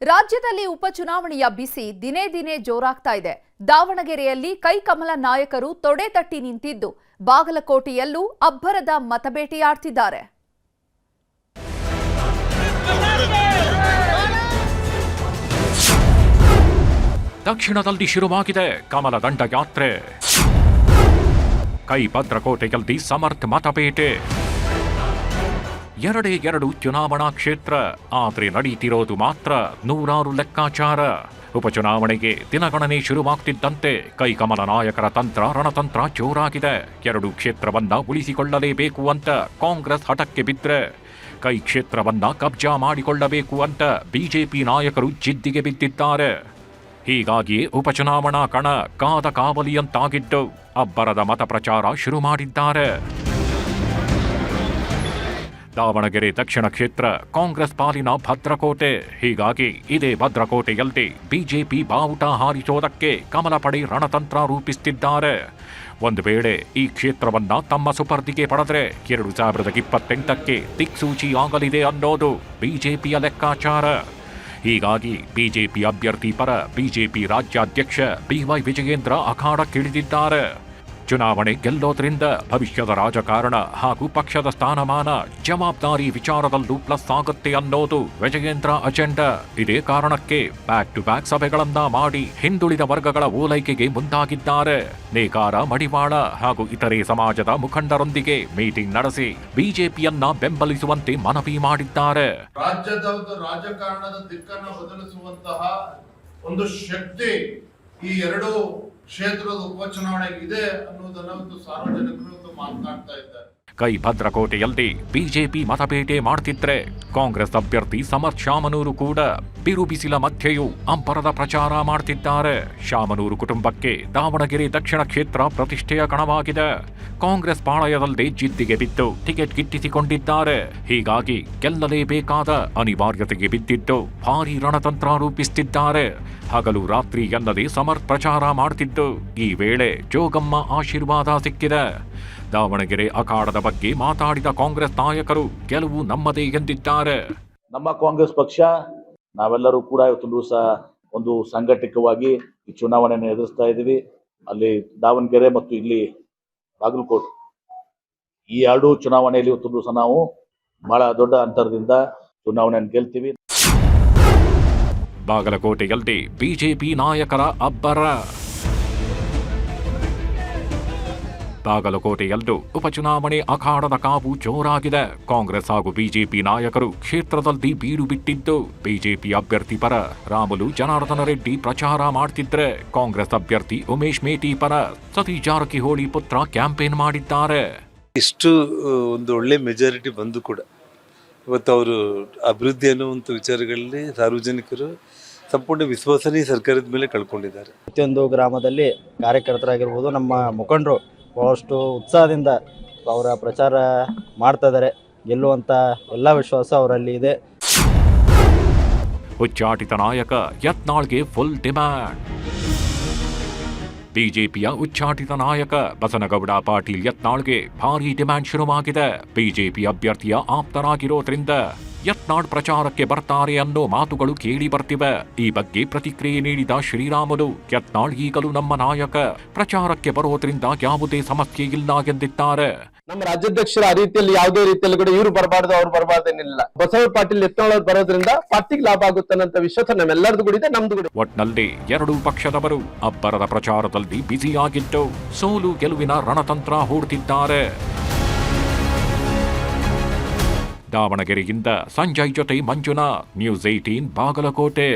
ರಾಜ್ಯದಲ್ಲಿ ಉಪಚುನಾವಣೆಯ ಬಿಸಿ ದಿನೇ ದಿನೇ ಜೋರಾಗ್ತಾ ಇದೆ. ದಾವಣಗೆರೆಯಲ್ಲಿ ಕೈಕಮಲ ನಾಯಕರು ತೊಡೆ ತಟ್ಟಿ ನಿಂತಿದ್ದು, ಬಾಗಲಕೋಟೆಯಲ್ಲೂ ಅಬ್ಬರದ ಮತಬೇಟೆಯಾಡ್ತಿದ್ದಾರೆ. ದಕ್ಷಿಣದಲ್ಲಿ ಶುರುವಾಗಿದೆ ಕಮಲ ದಂಡಯಾತ್ರೆ. ಕೈ ಭದ್ರಕೋಟೆಯಲ್ಲಿ ಸಮರ್ಥ ಮತಬೇಟೆ. ಎರಡು ಚುನಾವಣಾ ಕ್ಷೇತ್ರ, ಆದರೆ ನಡೀತಿರೋದು ಮಾತ್ರ ನೂರಾರು ಲೆಕ್ಕಾಚಾರ. ಉಪಚುನಾವಣೆಗೆ ದಿನಗಣನೆ ಶುರುವಾಗ್ತಿದ್ದಂತೆ ಕೈಕಮಲ ನಾಯಕರ ರಣತಂತ್ರ ಜೋರಾಗಿದೆ. 2 ಕ್ಷೇತ್ರವನ್ನ ಉಳಿಸಿಕೊಳ್ಳಲೇಬೇಕು ಅಂತ ಕಾಂಗ್ರೆಸ್ ಹಠಕ್ಕೆ ಬಿದ್ರೆ, ಕೈ ಕ್ಷೇತ್ರವನ್ನ ಕಬ್ಜಾ ಮಾಡಿಕೊಳ್ಳಬೇಕು ಅಂತ ಬಿಜೆಪಿ ನಾಯಕರು ಜಿದ್ದಿಗೆ ಬಿದ್ದಿದ್ದಾರೆ. ಹೀಗಾಗಿ ಉಪಚುನಾವಣಾ ಕಣ ಕಾದ ಕಾವಲಿಯಂತಾಗಿದ್ದು ಅಬ್ಬರದ ಮತ ಪ್ರಚಾರ ಶುರು ಮಾಡಿದ್ದಾರೆ. ದಾವಣಗೆರೆ ದಕ್ಷಿಣ ಕ್ಷೇತ್ರ ಕಾಂಗ್ರೆಸ್ ಪಾಲಿನ ಭದ್ರಕೋಟೆ. ಹೀಗಾಗಿ ಇದೇ ಭದ್ರಕೋಟೆಯಲ್ಲಿ ಬಿಜೆಪಿ ಬಾವುಟ ಹಾರಿಸೋದಕ್ಕೆ ಕಮಲ ಪಡೆ ರಣತಂತ್ರ ರೂಪಿಸುತ್ತಿದ್ದಾರೆ. ಒಂದು ವೇಳೆ ಈ ಕ್ಷೇತ್ರವನ್ನ ತಮ್ಮ ಸುಪರ್ದಿಗೆ ಪಡೆದ್ರೆ 2028ಕ್ಕೆ ದಿಕ್ಸೂಚಿ ಆಗಲಿದೆ ಅನ್ನೋದು ಬಿಜೆಪಿಯ ಲೆಕ್ಕಾಚಾರ. ಹೀಗಾಗಿ ಬಿಜೆಪಿ ಅಭ್ಯರ್ಥಿ ಪರ ಬಿಜೆಪಿ ರಾಜ್ಯಾಧ್ಯಕ್ಷ ಬಿವೈ ವಿಜಯೇಂದ್ರ ಅಖಾಡಕ್ಕಿಳಿದಿದ್ದಾರೆ. ಚುನಾವಣೆ ಗೆಲ್ಲೋದ್ರಿಂದ ಭವಿಷ್ಯದ ರಾಜಕಾರಣ ಹಾಗೂ ಪಕ್ಷದ ಸ್ಥಾನಮಾನ ಜವಾಬ್ದಾರಿ ವಿಚಾರದಲ್ಲೂ ಪ್ಲಸ್ ಆಗುತ್ತೆ ಅನ್ನೋದು ವಿಜಯೇಂದ್ರ ಅಜೆಂಡಾ. ಇದೇ ಕಾರಣಕ್ಕೆ ಬ್ಯಾಕ್ ಟು ಬ್ಯಾಕ್ ಸಭೆಗಳನ್ನ ಮಾಡಿ ಹಿಂದುಳಿದ ವರ್ಗಗಳ ಓಲೈಕೆಗೆ ಮುಂದಾಗಿದ್ದಾರೆ. ನೇಕಾರ, ಮಡಿವಾಳ ಹಾಗೂ ಇತರೆ ಸಮಾಜದ ಮುಖಂಡರೊಂದಿಗೆ ಮೀಟಿಂಗ್ ನಡೆಸಿ ಬಿಜೆಪಿಯನ್ನ ಬೆಂಬಲಿಸುವಂತೆ ಮನವಿ ಮಾಡಿದ್ದಾರೆ. ರಾಜ್ಯದ ರಾಜಕಾರಣದ ದಿಕ್ಕನ್ನು ಬದಲಿಸುವಂತಹ ಒಂದು ಶಕ್ತಿ ಈ 2 ಕ್ಷೇತ್ರದ ಉಪಚುನಾವಣೆಗೆ ಇದೆ ಅನ್ನೋದನ್ನ ಸಾರ್ವಜನಿಕರು ಮಾತನಾಡ್ತಾ ಇದ್ದಾರೆ. ಕೈ ಭದ್ರಕೋಟೆಯಲ್ಲಿ ಬಿಜೆಪಿ ಮತಬೇಟೆ ಮಾಡ್ತಿದ್ರೆ, ಕಾಂಗ್ರೆಸ್ ಅಭ್ಯರ್ಥಿ ಸಮರ್ಥ್ ಶಾಮನೂರು ಕೂಡ ಬಿರುಬಿಸಿಲ ಮಧ್ಯೆಯೂ ಅಬ್ಬರದ ಪ್ರಚಾರ ಮಾಡ್ತಿದ್ದಾರೆ. ಶಾಮನೂರು ಕುಟುಂಬಕ್ಕೆ ದಾವಣಗೆರೆ ದಕ್ಷಿಣ ಕ್ಷೇತ್ರ ಪ್ರತಿಷ್ಠೆಯ ಕಣವಾಗಿದೆ. ಕಾಂಗ್ರೆಸ್ ಪಾಳಯದಲ್ಲೇ ಜಿದ್ದಿಗೆ ಬಿದ್ದು ಟಿಕೆಟ್ ಗಿಟ್ಟಿಸಿಕೊಂಡಿದ್ದಾರೆ. ಹೀಗಾಗಿ ಗೆಲ್ಲಲೇಬೇಕಾದ ಅನಿವಾರ್ಯತೆಗೆ ಬಿದ್ದಿದ್ದು ಭಾರೀ ರಣತಂತ್ರ ರೂಪಿಸುತ್ತಿದ್ದಾರೆ. ಹಗಲು ರಾತ್ರಿ ಎನ್ನದೇ ಸಮರ್ಥ್ ಪ್ರಚಾರ ಮಾಡ್ತಿದ್ದು, ಈ ವೇಳೆ ಜೋಗಮ್ಮ ಆಶೀರ್ವಾದ ಸಿಕ್ಕಿದೆ. ದಾವಣಗೆರೆ ಅಖಾಡದ ಬಗ್ಗೆ ಮಾತಾಡಿದ ಕಾಂಗ್ರೆಸ್ ನಾಯಕರು ಗೆಲುವು ನಮ್ಮದೇ ಎಂದಿದ್ದಾರೆ. ನಮ್ಮ ಕಾಂಗ್ರೆಸ್ ಪಕ್ಷ ನಾವೆಲ್ಲರೂ ಕೂಡ ಇವತ್ತೊಂದು ದಿವಸ ಒಂದು ಸಂಘಟಿತವಾಗಿ ಈ ಚುನಾವಣೆಯನ್ನು ಎದುರಿಸ್ತಾ ಇದ್ದೀವಿ. ಅಲ್ಲಿ ದಾವಣಗೆರೆ ಮತ್ತು ಇಲ್ಲಿ ಬಾಗಲಕೋಟೆ ಈ 2 ಚುನಾವಣೆಯಲ್ಲಿ ಇವತ್ತೊಂದು ದಿವಸ ನಾವು ಬಹಳ ದೊಡ್ಡ ಅಂತರದಿಂದ ಚುನಾವಣೆಯನ್ನು ಗೆಲ್ತೀವಿ. ಬಾಗಲಕೋಟೆಯಲ್ಲಿ ಬಿಜೆಪಿ ನಾಯಕರ ಅಬ್ಬರ. ಬಾಗಲಕೋಟೆಯಲ್ಲೂ ಉಪಚುನಾವಣೆ ಅಖಾಡದ ಕಾವು ಜೋರಾಗಿದೆ. ಕಾಂಗ್ರೆಸ್ ಹಾಗೂ ಬಿಜೆಪಿ ನಾಯಕರು ಕ್ಷೇತ್ರದಲ್ಲಿ ಬೀಡು ಬಿಟ್ಟಿದ್ದು, ಬಿಜೆಪಿ ಅಭ್ಯರ್ಥಿ ಪರ ರಾಮುಲು ಜನಾರ್ದನ ರೆಡ್ಡಿ ಪ್ರಚಾರ ಮಾಡ್ತಿದ್ರೆ, ಕಾಂಗ್ರೆಸ್ ಅಭ್ಯರ್ಥಿ ಉಮೇಶ್ ಮೇಟಿ ಪರ ಸತೀಶ್ ಜಾರಕಿಹೊಳಿ ಪುತ್ರ ಕ್ಯಾಂಪೇನ್ ಮಾಡಿದ್ದಾರೆ. ಇಷ್ಟು ಒಂದು ಒಳ್ಳೆ ಮೆಜಾರಿಟಿ ಬಂದು ಕೂಡ ಇವತ್ತು ಅವರು ಅಭಿವೃದ್ಧಿ ಅನ್ನುವಂಥ ವಿಚಾರಗಳಲ್ಲಿ ಸಾರ್ವಜನಿಕರು ಸಂಪೂರ್ಣ ವಿಶ್ವಾಸನೆ ಸರ್ಕಾರದ ಮೇಲೆ ಕಳ್ಕೊಂಡಿದ್ದಾರೆ. ಪ್ರತಿಯೊಂದು ಗ್ರಾಮದಲ್ಲಿ ಕಾರ್ಯಕರ್ತರಾಗಿರ್ಬೋದು, ನಮ್ಮ ಮುಖಂಡರು ಬಹಳಷ್ಟು ಉತ್ಸಾಹದಿಂದ ಅವರ ಪ್ರಚಾರ ಮಾಡ್ತಾ ಇದ್ದಾರೆ. ಗೆಲ್ಲುವಂಥ ಎಲ್ಲ ವಿಶ್ವಾಸ ಅವರಲ್ಲಿ ಇದೆ. ಉಚ್ಚಾಟಿತ ನಾಯಕ ಯತ್ನಾಳ್ಗೆ ಫುಲ್ ಡಿಮ್ಯಾಂಡ್. ಬಿಜೆಪಿಯ ಉಚ್ಚಾಟಿತ ನಾಯಕ ಬಸನಗೌಡ ಪಾಟೀಲ್ ಯತ್ನಾಳ್ಗೆ ಭಾರೀ ಡಿಮ್ಯಾಂಡ್ ಶುರುವಾಗಿದೆ. ಬಿಜೆಪಿ ಅಭ್ಯರ್ಥಿಯ ಆಪ್ತರಾಗಿರೋದ್ರಿಂದ ಯತ್ನಾಳ್ ಪ್ರಚಾರಕ್ಕೆ ಬರ್ತಾರೆ ಅನ್ನೋ ಮಾತುಗಳು ಕೇಳಿ ಬರ್ತಿವೆ. ಈ ಬಗ್ಗೆ ಪ್ರತಿಕ್ರಿಯೆ ನೀಡಿದ ಶ್ರೀರಾಮುಲು, ಯತ್ನಾಳ್ ಈಗಲೂ ನಮ್ಮ ನಾಯಕ, ಪ್ರಚಾರಕ್ಕೆ ಬರೋದ್ರಿಂದ ಯಾವುದೇ ಸಮಸ್ಯೆ ಇಲ್ಲ ಎಂದಿದ್ದಾರೆ. ನಮ್ಮ ರಾಜ್ಯಾಧ್ಯಕ್ಷರ ಆ ರೀತಿಯಲ್ಲಿ ಯಾವುದೇ ರೀತಿಯಲ್ಲಿ ಕೂಡ ಇವರು ಬರಬಾರ್ದು, ಅವ್ರು ಬರಬಾರ್ದೇನಿಲ್ಲ. ಬಸವ ಪಾಟೀಲ್ ಯತ್ನಾಳ್ ಬರೋದ್ರಿಂದ ಪಾರ್ಟಿಗೆ ಲಾಭ ಆಗುತ್ತೆ ಅನ್ನೋ ವಿಶ್ವಾಸ ನಮ್ಮೆಲ್ಲರದು ಕೂಡ ಇದೆ, ನಮ್ದು ಕೂಡ. ಒಟ್ನಲ್ಲಿ 2 ಪಕ್ಷದವರು ಅಬ್ಬರದ ಪ್ರಚಾರದಲ್ಲಿ ಬ್ಯುಸಿಯಾಗಿದ್ದು ಸೋಲು ಗೆಲುವಿನ ರಣತಂತ್ರ ಹೂಡ್ತಿದ್ದಾರೆ. ದಾವಣಗೆರೆಯಿಂದ ಸಂಜಯ್ ಜೊತೆ ಮಂಜುನಾಥ್, ನ್ಯೂಸ್ 18 ಬಾಗಲಕೋಟೆ.